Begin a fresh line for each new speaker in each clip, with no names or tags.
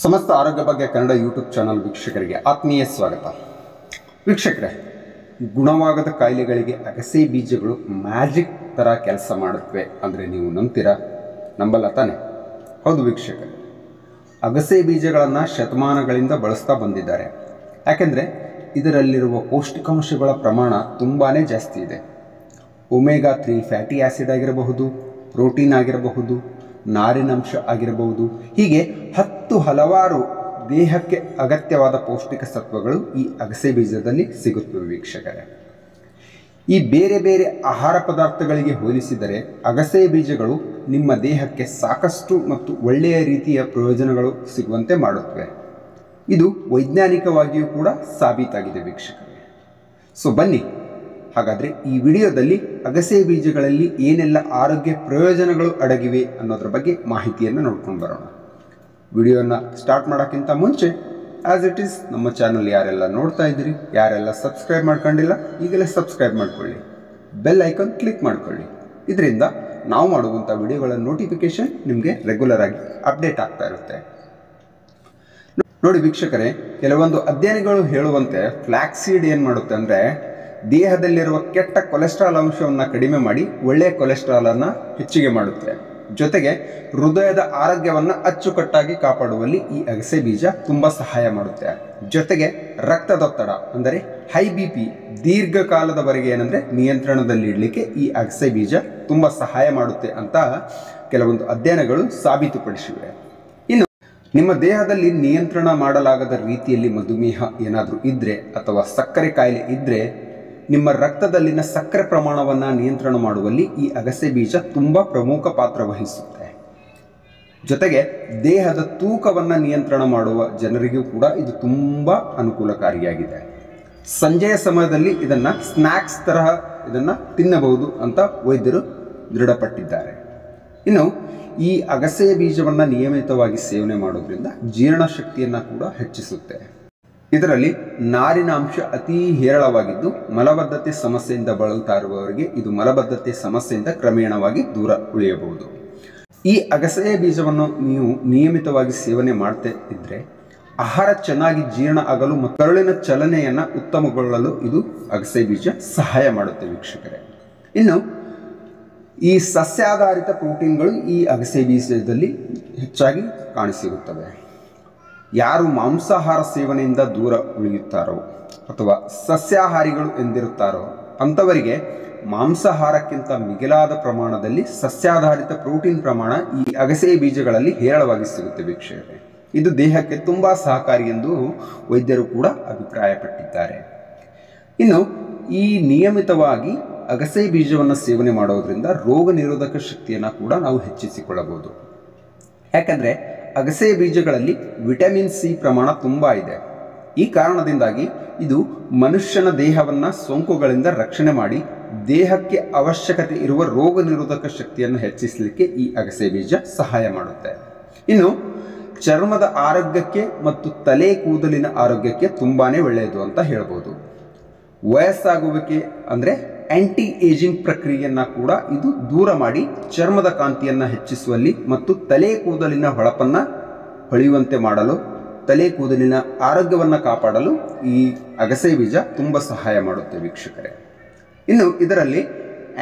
ಸಮಸ್ತ ಆರೋಗ್ಯ ಬಗ್ಗೆ ಕನ್ನಡ ಯೂಟ್ಯೂಬ್ ಚಾನಲ್ ವೀಕ್ಷಕರಿಗೆ ಆತ್ಮೀಯ ಸ್ವಾಗತ. ವೀಕ್ಷಕರೇ, ಗುಣವಾಗದ ಕಾಯಿಲೆಗಳಿಗೆ ಅಗಸೆ ಬೀಜಗಳು ಮ್ಯಾಜಿಕ್ ಥರ ಕೆಲಸ ಮಾಡುತ್ತವೆ ಅಂದರೆ ನೀವು ನಂಬ್ತೀರಾ? ನಂಬಲ್ಲ ತಾನೆ? ಹೌದು ವೀಕ್ಷಕರೇ, ಅಗಸೆ ಬೀಜಗಳನ್ನು ಶತಮಾನಗಳಿಂದ ಬಳಸ್ತಾ ಬಂದಿದ್ದಾರೆ. ಯಾಕೆಂದರೆ ಇದರಲ್ಲಿರುವ ಪೌಷ್ಟಿಕಾಂಶಗಳ ಪ್ರಮಾಣ ತುಂಬಾ ಜಾಸ್ತಿ ಇದೆ. ಒಮೆಗಾ 3 ಫ್ಯಾಟಿ ಆ್ಯಸಿಡ್ ಆಗಿರಬಹುದು, ಪ್ರೋಟೀನ್ ಆಗಿರಬಹುದು, ನಾರಿನಂಶ ಆಗಿರಬಹುದು, ಹೀಗೆ ಹಲವಾರು ದೇಹಕ್ಕೆ ಅಗತ್ಯವಾದ ಪೌಷ್ಟಿಕ ಸತ್ವಗಳು ಈ ಅಗಸೆ ಬೀಜದಲ್ಲಿ ಸಿಗುತ್ತವೆ ವೀಕ್ಷಕರೇ. ಈ ಬೇರೆ ಬೇರೆ ಆಹಾರ ಪದಾರ್ಥಗಳಿಗೆ ಹೋಲಿಸಿದರೆ ಅಗಸೆ ಬೀಜಗಳು ನಿಮ್ಮ ದೇಹಕ್ಕೆ ಸಾಕಷ್ಟು ಮತ್ತು ಒಳ್ಳೆಯ ರೀತಿಯ ಪ್ರಯೋಜನಗಳು ಸಿಗುವಂತೆ ಮಾಡುತ್ತವೆ. ಇದು ವೈಜ್ಞಾನಿಕವಾಗಿಯೂ ಕೂಡ ಸಾಬೀತಾಗಿದೆ ವೀಕ್ಷಕರೇ. ಸೊ ಬನ್ನಿ, ಹಾಗಾದರೆ ಈ ವಿಡಿಯೋದಲ್ಲಿ ಅಗಸೆ ಬೀಜಗಳಲ್ಲಿ ಏನೆಲ್ಲ ಆರೋಗ್ಯ ಪ್ರಯೋಜನಗಳು ಅಡಗಿವೆ ಅನ್ನೋದ್ರ ಬಗ್ಗೆ ಮಾಹಿತಿಯನ್ನು ನೋಡ್ಕೊಂಡು ಬರೋಣ. ವಿಡಿಯೋನ ಸ್ಟಾರ್ಟ್ ಮಾಡೋಕ್ಕಿಂತ ಮುಂಚೆ ಆ್ಯಸ್ ಇಟ್ ಈಸ್ ನಮ್ಮ ಚಾನಲ್ ಯಾರೆಲ್ಲ ನೋಡ್ತಾ ಇದ್ದೀರಿ, ಯಾರೆಲ್ಲ ಸಬ್ಸ್ಕ್ರೈಬ್ ಮಾಡ್ಕೊಂಡಿಲ್ಲ, ಈಗಲೇ ಸಬ್ಸ್ಕ್ರೈಬ್ ಮಾಡ್ಕೊಳ್ಳಿ, ಬೆಲ್ ಐಕಾನ್ ಕ್ಲಿಕ್ ಮಾಡ್ಕೊಳ್ಳಿ. ಇದರಿಂದ ನಾವು ಮಾಡುವಂಥ ವಿಡಿಯೋಗಳ ನೋಟಿಫಿಕೇಶನ್ ನಿಮಗೆ ರೆಗ್ಯುಲರ್ ಆಗಿ ಅಪ್ಡೇಟ್ ಆಗ್ತಾ ಇರುತ್ತೆ. ನೋಡಿ ವೀಕ್ಷಕರೇ, ಕೆಲವೊಂದು ಅಧ್ಯಯನಗಳು ಹೇಳುವಂತೆ ಫ್ಲ್ಯಾಕ್ಸ್ ಸೀಡ್ ಏನು ಮಾಡುತ್ತೆ ಅಂದರೆ ದೇಹದಲ್ಲಿರುವ ಕೆಟ್ಟ ಕೊಲೆಸ್ಟ್ರಾಲ್ ಅಂಶವನ್ನು ಕಡಿಮೆ ಮಾಡಿ ಒಳ್ಳೆಯ ಕೊಲೆಸ್ಟ್ರಾಲನ್ನು ಹೆಚ್ಚಿಗೆ ಮಾಡುತ್ತೆ. ಜೊತೆಗೆ ಹೃದಯದ ಆರೋಗ್ಯವನ್ನು ಅಚ್ಚುಕಟ್ಟಾಗಿ ಕಾಪಾಡುವಲ್ಲಿ ಈ ಅಗಸೆ ಬೀಜ ತುಂಬ ಸಹಾಯ ಮಾಡುತ್ತೆ. ಜೊತೆಗೆ ರಕ್ತದೊತ್ತಡ ಅಂದರೆ ಹೈ BP ದೀರ್ಘಕಾಲದವರೆಗೆ ಏನಂದರೆ ನಿಯಂತ್ರಣದಲ್ಲಿ ಇಡಲಿಕ್ಕೆ ಈ ಅಗಸೆ ಬೀಜ ತುಂಬ ಸಹಾಯ ಮಾಡುತ್ತೆ ಅಂತ ಕೆಲವೊಂದು ಅಧ್ಯಯನಗಳು ಸಾಬೀತುಪಡಿಸಿವೆ. ಇನ್ನು ನಿಮ್ಮ ದೇಹದಲ್ಲಿ ನಿಯಂತ್ರಣ ಮಾಡಲಾಗದ ರೀತಿಯಲ್ಲಿ ಮಧುಮೇಹ ಏನಾದರೂ ಇದ್ದರೆ ಅಥವಾ ಸಕ್ಕರೆ ಕಾಯಿಲೆ ಇದ್ದರೆ ನಿಮ್ಮ ರಕ್ತದಲ್ಲಿನ ಸಕ್ಕರೆ ಪ್ರಮಾಣವನ್ನು ನಿಯಂತ್ರಣ ಮಾಡುವಲ್ಲಿ ಈ ಅಗಸೆ ಬೀಜ ತುಂಬ ಪ್ರಮುಖ ಪಾತ್ರ ವಹಿಸುತ್ತೆ. ಜೊತೆಗೆ ದೇಹದ ತೂಕವನ್ನು ನಿಯಂತ್ರಣ ಮಾಡುವ ಜನರಿಗೂ ಕೂಡ ಇದು ತುಂಬ ಅನುಕೂಲಕಾರಿಯಾಗಿದೆ. ಸಂಜೆಯ ಸಮಯದಲ್ಲಿ ಇದನ್ನು ಸ್ನ್ಯಾಕ್ಸ್ ತರಹ ಇದನ್ನು ತಿನ್ನಬಹುದು ಅಂತ ವೈದ್ಯರು ದೃಢಪಟ್ಟಿದ್ದಾರೆ. ಇನ್ನು ಈ ಅಗಸೆ ಬೀಜವನ್ನು ನಿಯಮಿತವಾಗಿ ಸೇವನೆ ಮಾಡೋದ್ರಿಂದ ಜೀರ್ಣಶಕ್ತಿಯನ್ನು ಕೂಡ ಹೆಚ್ಚಿಸುತ್ತೆ. ಇದರಲ್ಲಿ ನಾರಿನ ಅಂಶ ಅತಿ ಹೇರಳವಾಗಿದ್ದು ಮಲಬದ್ಧತೆ ಸಮಸ್ಯೆಯಿಂದ ಬಳಲ್ತಾ ಇರುವವರಿಗೆ ಇದು ಮಲಬದ್ಧತೆ ಸಮಸ್ಯೆಯಿಂದ ಕ್ರಮೇಣವಾಗಿ ದೂರ ಉಳಿಯಬಹುದು. ಈ ಅಗಸೆ ಬೀಜವನ್ನು ನೀವು ನಿಯಮಿತವಾಗಿ ಸೇವನೆ ಮಾಡ್ತಾ ಇದ್ದರೆ ಆಹಾರ ಚೆನ್ನಾಗಿ ಜೀರ್ಣ ಆಗಲು ಮತ್ತು ಕರುಳಿನ ಚಲನೆಯನ್ನು ಉತ್ತಮಗೊಳ್ಳಲು ಇದು ಅಗಸೆ ಬೀಜ ಸಹಾಯ ಮಾಡುತ್ತೆ ವೀಕ್ಷಕರೇ. ಇನ್ನು ಈ ಸಸ್ಯಾಧಾರಿತ ಪ್ರೋಟೀನ್ಗಳು ಈ ಅಗಸೆ ಬೀಜದಲ್ಲಿ ಹೆಚ್ಚಾಗಿ ಕಾಣಸಿಗುತ್ತವೆ. ಯಾರು ಮಾಂಸಾಹಾರ ಸೇವನೆಯಿಂದ ದೂರ ಉಳಿಯುತ್ತಾರೋ ಅಥವಾ ಸಸ್ಯಾಹಾರಿಗಳು ಎಂದಿರುತ್ತಾರೋ ಅಂಥವರಿಗೆ ಮಾಂಸಾಹಾರಕ್ಕಿಂತ ಮಿಗಿಲಾದ ಪ್ರಮಾಣದಲ್ಲಿ ಸಸ್ಯಾಧಾರಿತ ಪ್ರೋಟೀನ್ ಪ್ರಮಾಣ ಈ ಅಗಸೆ ಬೀಜಗಳಲ್ಲಿ ಹೇರಳವಾಗಿ ಸಿಗುತ್ತೆ ವೀಕ್ಷಕರೇ. ಇದು ದೇಹಕ್ಕೆ ತುಂಬ ಸಹಕಾರಿ ಎಂದು ವೈದ್ಯರು ಕೂಡ ಅಭಿಪ್ರಾಯಪಟ್ಟಿದ್ದಾರೆ. ಇನ್ನು ಈ ನಿಯಮಿತವಾಗಿ ಅಗಸೆ ಬೀಜವನ್ನು ಸೇವನೆ ಮಾಡೋದ್ರಿಂದ ರೋಗ ನಿರೋಧಕ ಶಕ್ತಿಯನ್ನು ಕೂಡ ನಾವು ಹೆಚ್ಚಿಸಿಕೊಳ್ಳಬಹುದು. ಯಾಕಂದರೆ ಅಗಸೆ ಬೀಜಗಳಲ್ಲಿ ವಿಟಮಿನ್ C ಪ್ರಮಾಣ ತುಂಬ ಇದೆ. ಈ ಕಾರಣದಿಂದಾಗಿ ಇದು ಮನುಷ್ಯನ ದೇಹವನ್ನು ಸೋಂಕುಗಳಿಂದ ರಕ್ಷಣೆ ಮಾಡಿ ದೇಹಕ್ಕೆ ಅವಶ್ಯಕತೆ ಇರುವ ರೋಗ ನಿರೋಧಕ ಶಕ್ತಿಯನ್ನು ಹೆಚ್ಚಿಸಲಿಕ್ಕೆ ಈ ಅಗಸೆ ಬೀಜ ಸಹಾಯ ಮಾಡುತ್ತೆ. ಇನ್ನು ಚರ್ಮದ ಆರೋಗ್ಯಕ್ಕೆ ಮತ್ತು ತಲೆ ಕೂದಲಿನ ಆರೋಗ್ಯಕ್ಕೆ ತುಂಬಾ ಒಳ್ಳೆಯದು ಅಂತ ಹೇಳ್ಬೋದು. ವಯಸ್ಸಾಗುವಿಕೆ ಅಂದರೆ ಆಂಟಿ ಏಜಿಂಗ್ ಪ್ರಕ್ರಿಯೆಯನ್ನು ಕೂಡ ಇದು ದೂರ ಮಾಡಿ ಚರ್ಮದ ಕಾಂತಿಯನ್ನು ಹೆಚ್ಚಿಸುವಲ್ಲಿ ಮತ್ತು ತಲೆ ಕೂದಲಿನ ಹೊಳಪನ್ನು ಹೊಳೆಯುವಂತೆ ಮಾಡಲು, ತಲೆ ಕೂದಲಿನ ಆರೋಗ್ಯವನ್ನು ಕಾಪಾಡಲು ಈ ಅಗಸೆ ಬೀಜ ತುಂಬ ಸಹಾಯ ಮಾಡುತ್ತೆ ವೀಕ್ಷಕರೇ. ಇನ್ನು ಇದರಲ್ಲಿ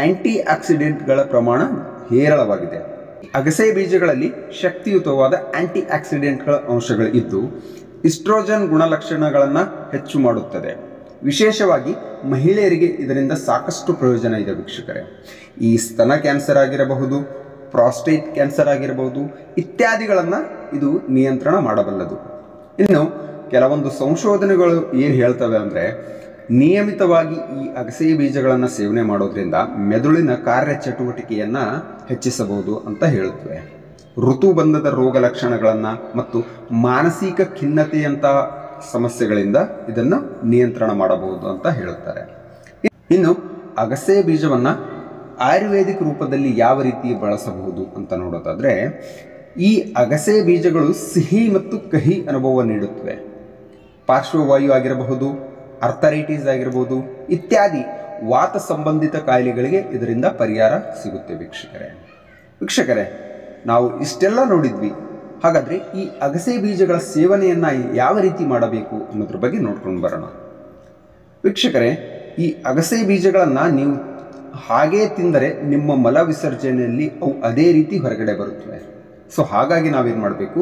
ಆಂಟಿ ಆಕ್ಸಿಡೆಂಟ್ಗಳ ಪ್ರಮಾಣ ಹೇರಳವಾಗಿದೆ. ಅಗಸೆ ಬೀಜಗಳಲ್ಲಿ ಶಕ್ತಿಯುತವಾದ ಆಂಟಿ ಆಕ್ಸಿಡೆಂಟ್ಗಳ ಅಂಶಗಳು ಇದ್ದು ಈಸ್ಟ್ರೋಜನ್ ಗುಣಲಕ್ಷಣಗಳನ್ನು ಹೆಚ್ಚು ಮಾಡುತ್ತದೆ. ವಿಶೇಷವಾಗಿ ಮಹಿಳೆಯರಿಗೆ ಇದರಿಂದ ಸಾಕಷ್ಟು ಪ್ರಯೋಜನ ಇದೆ ವೀಕ್ಷಕರೇ. ಈ ಸ್ತನ ಕ್ಯಾನ್ಸರ್ ಆಗಿರಬಹುದು, ಪ್ರಾಸ್ಟೇಟ್ ಕ್ಯಾನ್ಸರ್ ಆಗಿರಬಹುದು ಇತ್ಯಾದಿಗಳನ್ನು ಇದು ನಿಯಂತ್ರಣ ಮಾಡಬಲ್ಲದು. ಇನ್ನು ಕೆಲವೊಂದು ಸಂಶೋಧನೆಗಳು ಏನು ಹೇಳ್ತವೆ ಅಂದರೆ ನಿಯಮಿತವಾಗಿ ಈ ಅಗಸೆ ಬೀಜಗಳನ್ನು ಸೇವನೆ ಮಾಡೋದ್ರಿಂದ ಮೆದುಳಿನ ಕಾರ್ಯಚಟುವಟಿಕೆಯನ್ನು ಹೆಚ್ಚಿಸಬಹುದು ಅಂತ ಹೇಳುತ್ತವೆ. ಋತುಬಂಧದ ರೋಗ ಲಕ್ಷಣಗಳನ್ನು ಮತ್ತು ಮಾನಸಿಕ ಖಿನ್ನತೆಯಂತಹ ಸಮಸ್ಯೆಗಳಿಂದ ಇದನ್ನು ನಿಯಂತ್ರಣ ಮಾಡಬಹುದು ಅಂತ ಹೇಳುತ್ತಾರೆ. ಇನ್ನು ಅಗಸೆ ಬೀಜವನ್ನು ಆಯುರ್ವೇದಿಕ್ ರೂಪದಲ್ಲಿ ಯಾವ ರೀತಿ ಬಳಸಬಹುದು ಅಂತ ನೋಡೋದಾದರೆ ಈ ಅಗಸೆ ಬೀಜಗಳು ಸಿಹಿ ಮತ್ತು ಕಹಿ ಅನುಭವ ನೀಡುತ್ತವೆ. ಪಾರ್ಶ್ವವಾಯು ಆಗಿರಬಹುದು, ಅರ್ಥರೈಟಿಸ್ ಆಗಿರಬಹುದು ಇತ್ಯಾದಿ ವಾತ ಸಂಬಂಧಿತ ಕಾಯಿಲೆಗಳಿಗೆ ಇದರಿಂದ ಪರಿಹಾರ ಸಿಗುತ್ತೆ ವೀಕ್ಷಕರೇ. ನಾವು ಇಷ್ಟೆಲ್ಲ ನೋಡಿದ್ವಿ. ಹಾಗಾದರೆ ಈ ಅಗಸೆ ಬೀಜಗಳ ಸೇವನೆಯನ್ನು ಯಾವ ರೀತಿ ಮಾಡಬೇಕು ಅನ್ನೋದ್ರ ಬಗ್ಗೆ ನೋಡ್ಕೊಂಡು ಬರೋಣ. ವೀಕ್ಷಕರೇ, ಈ ಅಗಸೆ ಬೀಜಗಳನ್ನು ನೀವು ಹಾಗೇ ತಿಂದರೆ ನಿಮ್ಮ ಮಲ ವಿಸರ್ಜನೆಯಲ್ಲಿ ಅವು ಅದೇ ರೀತಿ ಹೊರಗಡೆ ಬರುತ್ತವೆ. ಸೊ ಹಾಗಾಗಿ ನಾವೇನು ಮಾಡಬೇಕು,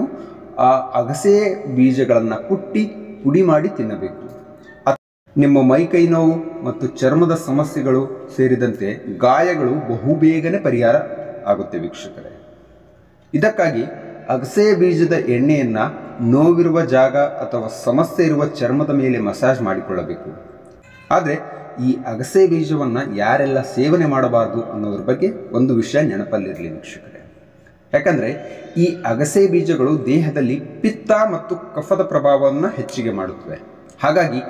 ಆ ಅಗಸೆ ಬೀಜಗಳನ್ನು ಕುಟ್ಟಿ ಪುಡಿ ಮಾಡಿ ತಿನ್ನಬೇಕು. ನಿಮ್ಮ ಮೈಕೈ ನೋವು ಮತ್ತು ಚರ್ಮದ ಸಮಸ್ಯೆಗಳು ಸೇರಿದಂತೆ ಗಾಯಗಳು ಬಹುಬೇಗನೆ ಪರಿಹಾರ ಆಗುತ್ತೆ ವೀಕ್ಷಕರೇ. ಇದಕ್ಕಾಗಿ ಅಗಸೆ ಬೀಜದ ಎಣ್ಣೆಯನ್ನು ನೋವಿರುವ ಜಾಗ ಅಥವಾ ಸಮಸ್ಯೆ ಇರುವ ಚರ್ಮದ ಮೇಲೆ ಮಸಾಜ್ ಮಾಡಿಕೊಳ್ಳಬೇಕು. ಆದರೆ ಈ ಅಗಸೆ ಬೀಜವನ್ನು ಯಾರೆಲ್ಲ ಸೇವನೆ ಮಾಡಬಾರ್ದು ಅನ್ನೋದ್ರ ಬಗ್ಗೆ ಒಂದು ವಿಷಯ ನೆನಪಲ್ಲಿರಲಿ ವೀಕ್ಷಕರೇ. ಯಾಕಂದರೆ ಈ ಅಗಸೆ ಬೀಜಗಳು ದೇಹದಲ್ಲಿ ಪಿತ್ತ ಮತ್ತು ಕಫದ ಪ್ರಭಾವವನ್ನು ಹೆಚ್ಚಿಗೆ ಮಾಡುತ್ತವೆ. ಹಾಗಾಗಿ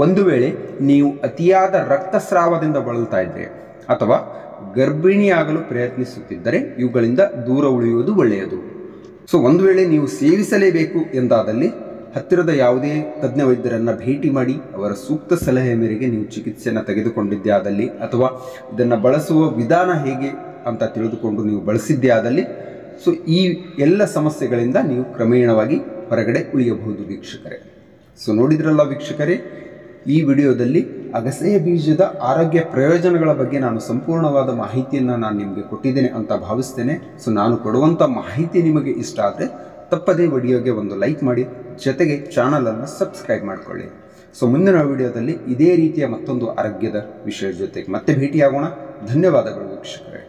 ಒಂದು ವೇಳೆ ನೀವು ಅತಿಯಾದ ರಕ್ತಸ್ರಾವದಿಂದ ಬಳಲ್ತಾ ಇದ್ದರೆ ಅಥವಾ ಗರ್ಭಿಣಿಯಾಗಲು ಪ್ರಯತ್ನಿಸುತ್ತಿದ್ದರೆ ಇವುಗಳಿಂದ ದೂರ ಉಳಿಯುವುದು ಒಳ್ಳೆಯದು. ಸೊ ಒಂದು ವೇಳೆ ನೀವು ಸೇವಿಸಲೇಬೇಕು ಎಂದಾದಲ್ಲಿ ಹತ್ತಿರದ ಯಾವುದೇ ತಜ್ಞ ವೈದ್ಯರನ್ನು ಭೇಟಿ ಮಾಡಿ ಅವರ ಸೂಕ್ತ ಸಲಹೆ ಮೇರೆಗೆ ನೀವು ಚಿಕಿತ್ಸೆಯನ್ನು ತೆಗೆದುಕೊಂಡಿದ್ದೇ ಆದಲ್ಲಿ ಅಥವಾ ಇದನ್ನು ಬಳಸುವ ವಿಧಾನ ಹೇಗೆ ಅಂತ ತಿಳಿದುಕೊಂಡು ನೀವು ಬಳಸಿದ್ದೇ ಆದಲ್ಲಿ ಸೊ ಈ ಎಲ್ಲ ಸಮಸ್ಯೆಗಳಿಂದ ನೀವು ಕ್ರಮೇಣವಾಗಿ ಹೊರಗಡೆ ಉಳಿಯಬಹುದು ವೀಕ್ಷಕರೇ. ಸೊ ನೋಡಿದ್ರಲ್ಲ ವೀಕ್ಷಕರೇ, ಈ ವಿಡಿಯೋದಲ್ಲಿ ಅಗಸೆ ಬೀಜದ ಆರೋಗ್ಯ ಪ್ರಯೋಜನಗಳ ಬಗ್ಗೆ ನಾನು ಸಂಪೂರ್ಣವಾದ ಮಾಹಿತಿಯನ್ನು ನಾನು ನಿಮಗೆ ಕೊಟ್ಟಿದ್ದೇನೆ ಅಂತ ಭಾವಿಸ್ತೇನೆ. ಸೊ ನಾನು ಕೊಡುವಂಥ ಮಾಹಿತಿ ನಿಮಗೆ ಇಷ್ಟ ಆದರೆ ತಪ್ಪದೇ ವಿಡಿಯೋಗೆ ಒಂದು ಲೈಕ್ ಮಾಡಿ, ಜೊತೆಗೆ ಚಾನಲನ್ನು ಸಬ್ಸ್ಕ್ರೈಬ್ ಮಾಡಿಕೊಳ್ಳಿ. ಸೊ ಮುಂದಿನ ವಿಡಿಯೋದಲ್ಲಿ ಇದೇ ರೀತಿಯ ಮತ್ತೊಂದು ಆರೋಗ್ಯದ ವಿಷಯದ ಜೊತೆಗೆ ಮತ್ತೆ ಭೇಟಿಯಾಗೋಣ. ಧನ್ಯವಾದಗಳು ವೀಕ್ಷಕರೇ.